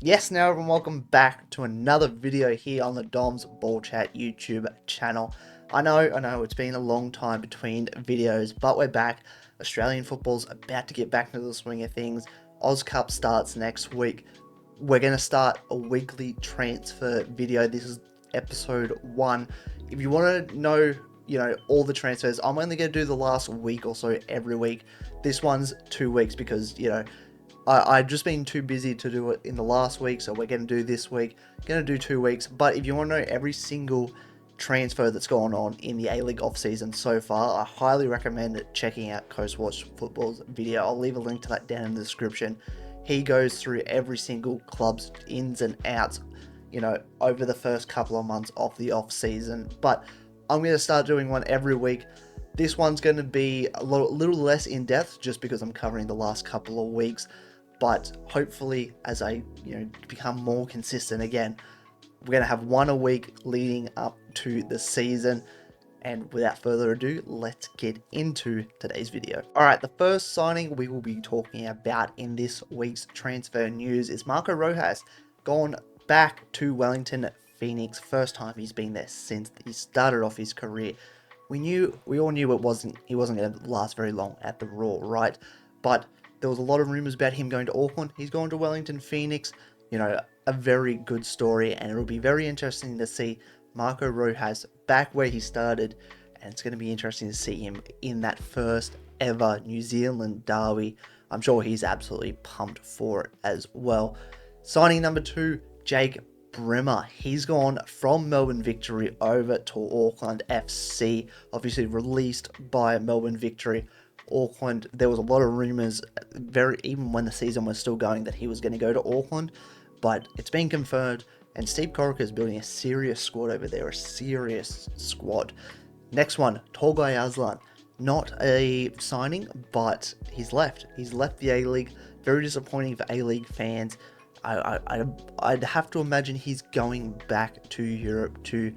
Yes, now everyone, welcome back to another video here on the Dom's Ball Chat YouTube channel. I know, it's been a long time between videos, but we're back. Australian football's about to get back into the swing of things. Oz Cup starts next week. We're going to start a weekly transfer video. This is episode 1. If you want to know, all the transfers, I'm only going to do the last week or so every week. This one's 2 weeks because, I've just been too busy to do it in the last week, so we're going to do this week. Going to do 2 weeks, but if you want to know every single transfer that's gone on in the A-League off-season so far, I highly recommend checking out Coast Watch Football's video. I'll leave a link to that down in the description. He goes through every single club's ins and outs, over the first couple of months of the off-season. But I'm going to start doing one every week. This one's going to be a little less in-depth just because I'm covering the last couple of weeks. But hopefully, as I become more consistent again, we're going to have one a week leading up to the season. And without further ado, let's get into today's video. Alright, the first signing we will be talking about in this week's transfer news is Marco Rojas, gone back to Wellington Phoenix. First time he's been there since he started off his career. We all knew he wasn't going to last very long at the Raw, right? But there was a lot of rumors about him going to Auckland. He's gone to Wellington Phoenix. A very good story, and it'll be very interesting to see Marco Rojas back where he started, and it's going to be interesting to see him in that first ever New Zealand derby. I'm sure he's absolutely pumped for it as well. Signing number 2, Jake Brimmer. He's gone from Melbourne Victory over to Auckland FC, obviously released by Melbourne Victory. Auckland, there was a lot of rumours, even when the season was still going, that he was going to go to Auckland, but it's been confirmed, and Steve Corica is building a serious squad over there, a serious squad. Next one, Tolgai Aslan. Not a signing, but he's left. He's left the A-League. Very disappointing for A-League fans. I'd have to imagine he's going back to Europe to...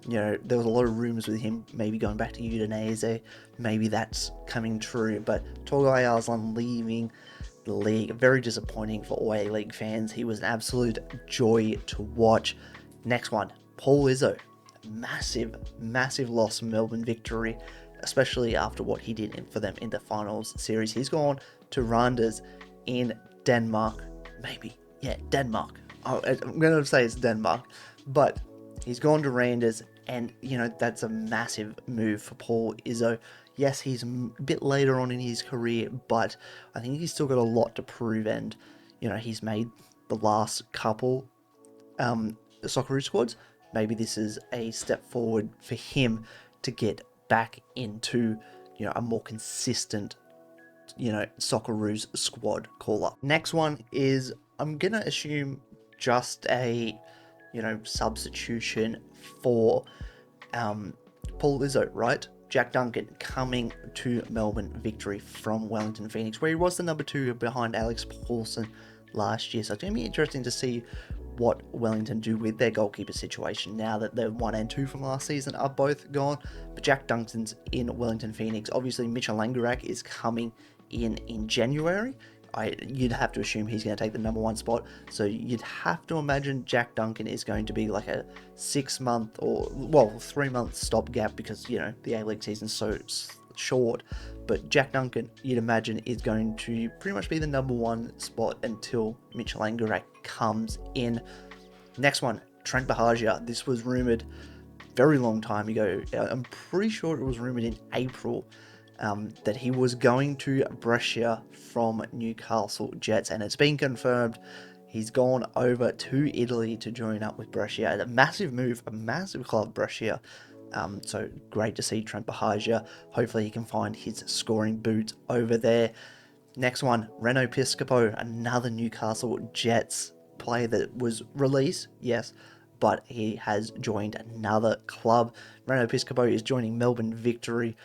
there was a lot of rumours with him maybe going back to Udinese. Maybe that's coming true. But Tolgai Arslan leaving the league. Very disappointing for all A-League fans. He was an absolute joy to watch. Next one, Paul Izzo. Massive loss from Melbourne Victory, especially after what he did for them in the finals series. He's gone to Randers in Denmark. Denmark. I'm going to say it's Denmark. But he's gone to Randers, and, that's a massive move for Paul Izzo. Yes, he's a bit later on in his career, but I think he's still got a lot to prove, and, he's made the last couple Socceroos squads. Maybe this is a step forward for him to get back into, a more consistent, Socceroos squad call-up. Next one is, I'm going to assume, just a substitution for Paul Izzo, right? Jack Duncan coming to Melbourne Victory from Wellington Phoenix, where he was the number 2 behind Alex Paulson last year. So it's going to be interesting to see what Wellington do with their goalkeeper situation now that the 1 and 2 from last season are both gone. But Jack Duncan's in Wellington Phoenix. Obviously, Mitchell Langerak is coming in January. You'd have to assume he's going to take the number 1 spot. So you'd have to imagine Jack Duncan is going to be like a 6-month or 3-month stopgap because, the A-League season's so short. But Jack Duncan, you'd imagine, is going to pretty much be the number 1 spot until Mitchell Langerak comes in. Next one, Trent Bahagia. This was rumoured very long time ago. I'm pretty sure it was rumoured in April. That he was going to Brescia from Newcastle Jets, and it's been confirmed he's gone over to Italy to join up with Brescia. A massive move, a massive club, Brescia. So great to see Trent Bahagia. Hopefully he can find his scoring boot over there. Next one, Reno Piscopo, another Newcastle Jets player that was released, yes, but he has joined another club. Reno Piscopo is joining Melbourne Victory.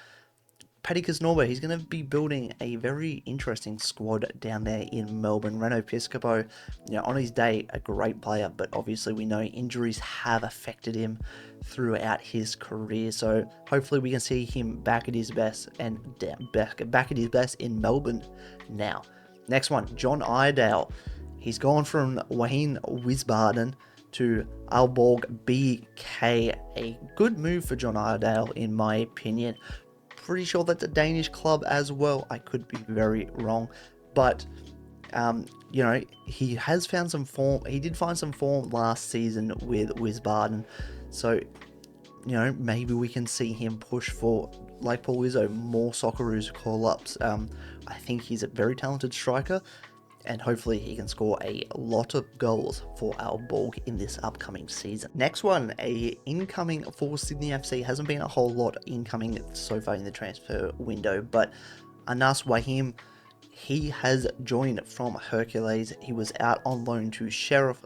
Paddy Kisnorbo, he's going to be building a very interesting squad down there in Melbourne. Reno Piscopo, on his day, a great player, but obviously we know injuries have affected him throughout his career. So hopefully we can see him back at his best and back at his best in Melbourne now. Next one, John Iredale. He's gone from Wayne Wiesbaden to Aalborg BK. A good move for John Iredale, in my opinion. Pretty sure that's a Danish club as well. I could be very wrong, but you know, he has found some form. He did find some form last season with Wiesbaden, so you know, maybe we can see him push for, like Paul Izzo, more Socceroos call-ups. I think he's a very talented striker, and hopefully he can score a lot of goals for Aalborg in this upcoming season. Next one, a incoming for Sydney FC. Hasn't been a whole lot incoming so far in the transfer window, but Anas Wahim, he has joined from Hercules. He was out on loan to Sheriff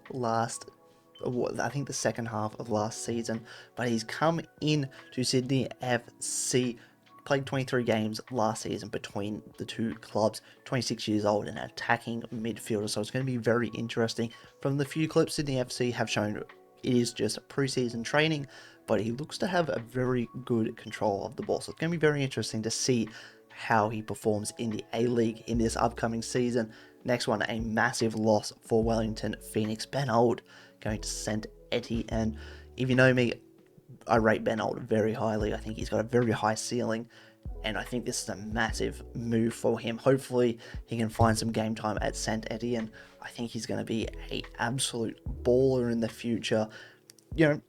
I think the second half of last season, but he's come in to Sydney FC. Played 23 games last season between the two clubs, 26 years old, and an attacking midfielder, so it's going to be very interesting. From the few clips Sydney FC have shown, it is just pre-season training, but he looks to have a very good control of the ball, so it's going to be very interesting to see how he performs in the A-League in this upcoming season. Next one, a massive loss for Wellington Phoenix. Ben Old going to Saint Etienne. If you know me, I rate Ben Old very highly. I think he's got a very high ceiling, and I think this is a massive move for him. Hopefully he can find some game time at Saint Etienne. I think he's going to be an absolute baller in the future. You know,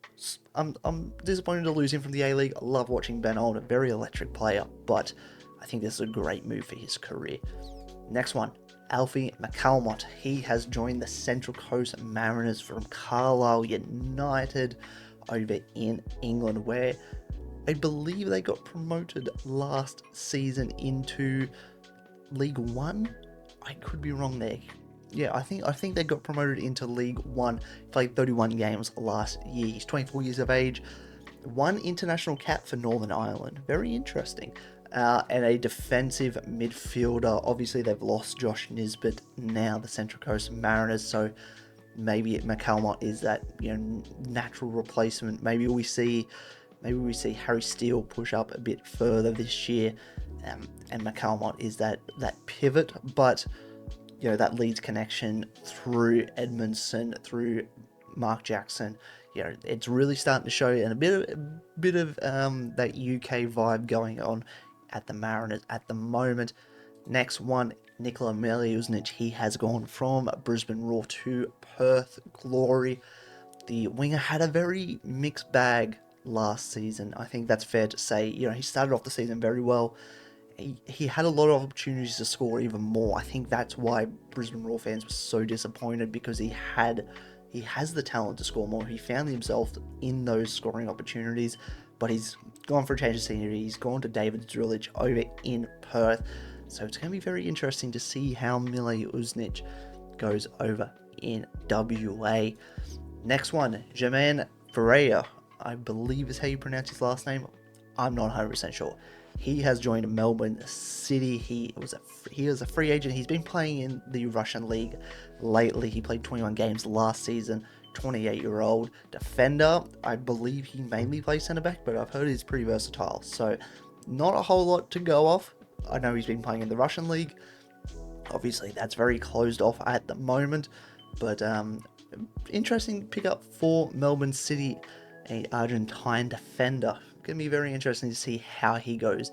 I'm disappointed to lose him from the A-League. I love watching Ben Old, a very electric player, but I think this is a great move for his career. Next one, Alfie McCalmont. He has joined the Central Coast Mariners from Carlisle United over in England, where I believe they got promoted last season into League One. I could be wrong there. Yeah, I think they got promoted into League One. Played 31 games last year. He's 24 years of age. One international cap for Northern Ireland. Very interesting. And a defensive midfielder. Obviously, they've lost Josh Nisbet now, the Central Coast Mariners, so maybe McCalmont is that, you know, natural replacement. Maybe we see Harry Steele push up a bit further this year, and McCalmont is that pivot. But you know, that Leeds connection through Edmondson, through Mark Jackson, you know, it's really starting to show, and a bit of that UK vibe going on at the Mariners at the moment. Next one, Nikola Miliusnic. He has gone from Brisbane Roar to Perth Glory. The winger had a very mixed bag last season. I think that's fair to say. You know, he started off the season very well. He had a lot of opportunities to score even more. I think that's why Brisbane Roar fans were so disappointed, because he has the talent to score more. He found himself in those scoring opportunities, but he's gone for a change of scenery. He's gone to David Drulich over in Perth. So it's going to be very interesting to see how Miliusnic goes over in WA. Next one, Jermaine Ferreira, I believe is how you pronounce his last name. I'm not 100% sure. He has joined Melbourne City. He was a free agent. He's been playing in the Russian league lately. He played 21 games last season. 28-year-old defender. I believe he mainly plays centre back, but I've heard he's pretty versatile. So not a whole lot to go off. I know he's been playing in the Russian league. Obviously, that's very closed off at the moment. But interesting pickup for Melbourne City, a Argentine defender. Going to be very interesting to see how he goes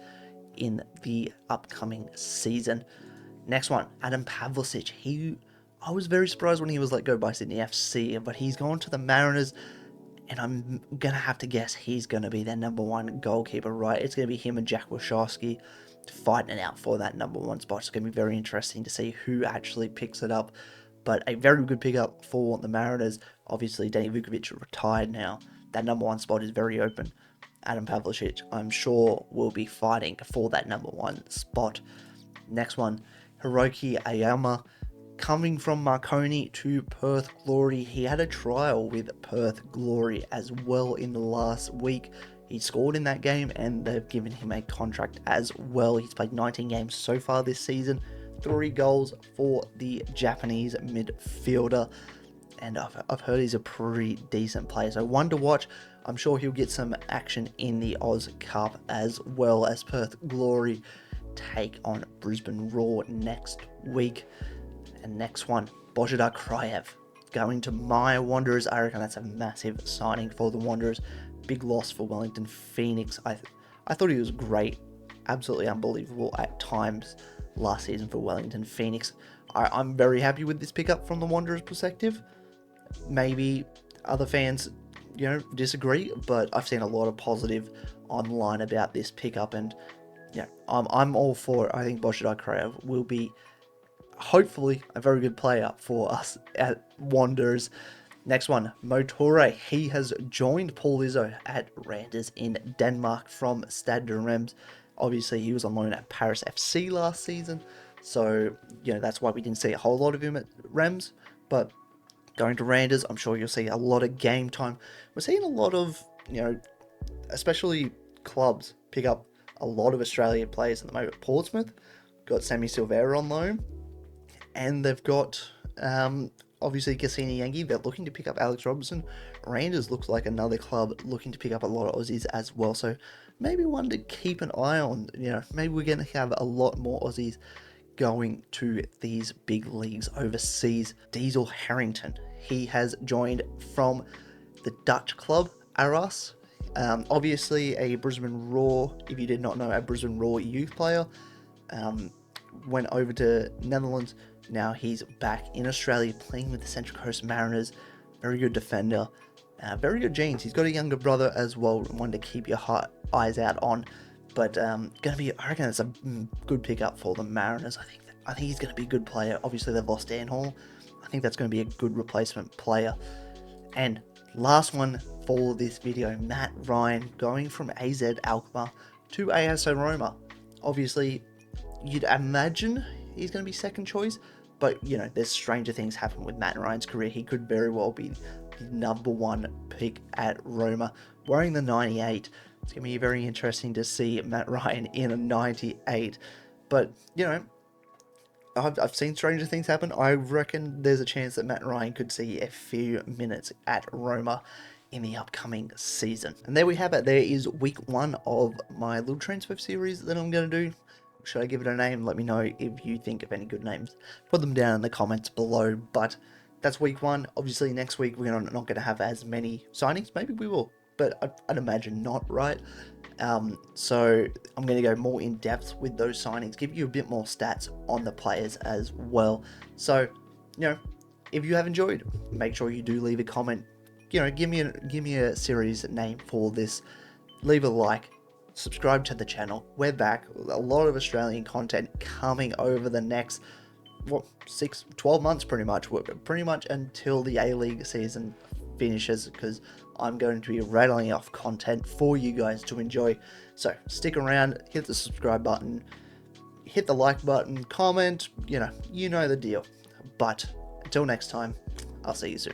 in the upcoming season. Next one, Adam Pavlicic. I was very surprised when he was let go by Sydney FC, but he's gone to the Mariners, and I'm going to have to guess he's going to be their number one goalkeeper, right? It's going to be him and Jack Wachowski fighting it out for that number one spot. It's going to be very interesting to see who actually picks it up, but a very good pickup for the Mariners. Obviously, Danny Vukovic retired now. That number one spot is very open. Adam Pavlicic, I'm sure, will be fighting for that number one spot. Next one, Hiroki Ayama, coming from Marconi to Perth Glory. He had a trial with Perth Glory as well in the last week. He scored in that game, and they've given him a contract as well. He's played 19 games so far this season, 3 goals for the Japanese midfielder, and I've heard he's a pretty decent player, so one to watch. I'm sure he'll get some action in the Oz Cup, as well as Perth Glory take on Brisbane Roar next week. And next one, Božidar Krajev going to my Wanderers. I reckon that's a massive signing for the Wanderers. Big loss for Wellington Phoenix. I thought he was great, absolutely unbelievable at times last season for Wellington Phoenix. I'm very happy with this pickup from the Wanderers' perspective. Maybe other fans, disagree, but I've seen a lot of positive online about this pickup, and I'm all for it. I think Božidar Krajev will be hopefully a very good player for us at Wanderers. Next one, Motore. He has joined Paul Izzo at Randers in Denmark from Stade de Reims. Obviously, he was on loan at Paris FC last season, so that's why we didn't see a whole lot of him at Reims. But going to Randers, I'm sure you'll see a lot of game time. We're seeing a lot of, especially clubs pick up a lot of Australian players at the moment. Portsmouth got Sammy Silvera on loan, and they've got obviously Cassini Yankee. They're looking to pick up Alex Robinson. Rangers looks like another club looking to pick up a lot of Aussies as well, so maybe one to keep an eye on. Maybe we're going to have a lot more Aussies going to these big leagues overseas. Diesel Harrington, he has joined from the Dutch club Aras. Obviously a Brisbane Roar, if you did not know, a Brisbane Roar youth player. Went over to Netherlands. Now he's back in Australia playing with the Central Coast Mariners. Very good defender. Very good genes. He's got a younger brother as well, one to keep your eyes out on. But I reckon it's a good pickup for the Mariners. I think he's going to be a good player. Obviously they've lost Dan Hall. I think that's going to be a good replacement player. And last one for this video, Matt Ryan going from AZ Alkmaar to AS Roma. Obviously, you'd imagine he's going to be second choice, but there's stranger things happen with Matt Ryan's career. He could very well be the number one pick at Roma, wearing the 98. It's going to be very interesting to see Matt Ryan in a 98. But I've seen stranger things happen. I reckon there's a chance that Matt Ryan could see a few minutes at Roma in the upcoming season. And there we have it. There is week 1 of my little transfer series that I'm going to do. Should I give it a name? Let me know if you think of any good names. Put them down in the comments below. But that's week 1. Obviously, next week we're not going to have as many signings. Maybe we will, but I'd imagine not, right? So I'm going to go more in depth with those signings, give you a bit more stats on the players as well. So, if you have enjoyed, make sure you do leave a comment. Give me a series name for this. Leave a like. Subscribe to the channel. We're back with a lot of Australian content coming over the next 12 months pretty much until the A-League season finishes, because I'm going to be rattling off content for you guys to enjoy. So stick around, hit the subscribe button, hit the like button, comment, you know the deal. But until next time, I'll see you soon.